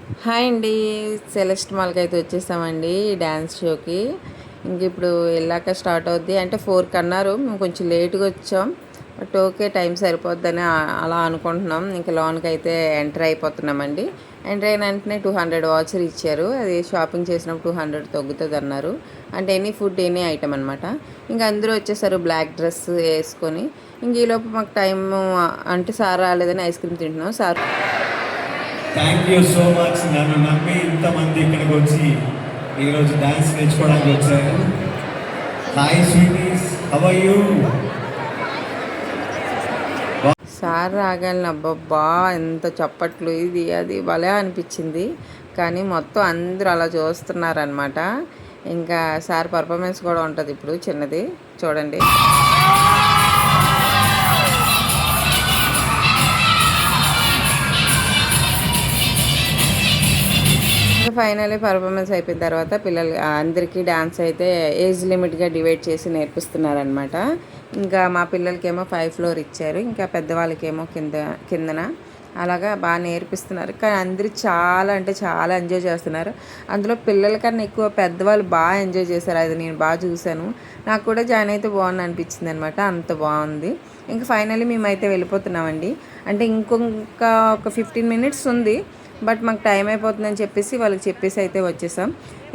Hi అండి. Celeste మాల్కి అయితే వచ్చేసామండి డ్యాన్స్ షోకి. ఇంక ఇప్పుడు వెళ్ళాక స్టార్ట్ అవుద్ది. అంటే 4కి అన్నారు, మేము కొంచెం లేట్గా వచ్చాం. బట్ ఓకే, టైం సరిపోద్దని అలా అనుకుంటున్నాం. ఇంకా లోన్కి అయితే ఎంటర్ అయిపోతున్నామండి. ఎంటర్ అయిన వెంటనే 200 వాచర్ ఇచ్చారు. అది షాపింగ్ చేసినప్పుడు 200 తగ్గుతుంది అన్నారు. అంటే ఎనీ ఫుడ్ ఎనీ ఐటమ్ అనమాట. ఇంకా అందరూ వచ్చేసారు బ్లాక్ డ్రెస్ వేసుకొని. ఇంక ఈలోపు మాకు టైం అంటే సార్ రాలేదని ఐస్ క్రీమ్ తింటున్నాం. Sir thank you so much. నన్ను నమ్మి ఇంతమంది ఇక్కడికి వచ్చి ఈరోజు డాన్స్ నేర్చుకోవడానికి వచ్చారు. Hi sweeties, how are you? Sir రాగాలని అబ్బబ్బా ఎంత చప్పట్లు ఇది అది భలే అనిపించింది. కానీ మొత్తం అందరూ అలా చూస్తున్నారనమాట. ఇంకా సార్ పర్ఫార్మెన్స్ కూడా ఉంటుంది ఇప్పుడు చిన్నది చూడండి. ఫైనల్లీ పర్ఫార్మెన్స్ అయిపోయిన తర్వాత పిల్లలు అందరికీ డ్యాన్స్ అయితే ఏజ్ లిమిట్గా డివైడ్ చేసి నేర్పిస్తున్నారనమాట. ఇంకా మా పిల్లలకేమో 5 ఫ్లోర్ ఇచ్చారు, ఇంకా పెద్దవాళ్ళకేమో కిందన అలాగా బాగా నేర్పిస్తున్నారు. కానీ అందరూ చాలా అంటే చాలా ఎంజాయ్ చేస్తున్నారు. అందులో పిల్లల కన్నా ఎక్కువ పెద్దవాళ్ళు బాగా ఎంజాయ్ చేశారు. అది నేను బాగా చూశాను. నాకు కూడా జాయిన్ అయితే బాగుంది అనిపించింది అనమాట. అంత బాగుంది. ఇంకా ఫైనల్లీ మేమైతే వెళ్ళిపోతున్నామండి. అంటే ఇంకొక 15 మినిట్స్ ఉంది. బట్ మాకు టైం అయిపోతుందని చెప్పేసి వాళ్ళకి చెప్పేసి అయితే వచ్చేసాం.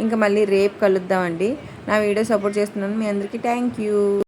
ఇంకా మళ్ళీ రేపు కలుద్దామండి. నా వీడియో సపోర్ట్ చేస్తున్నాను. మీ అందరికీ థ్యాంక్ యూ.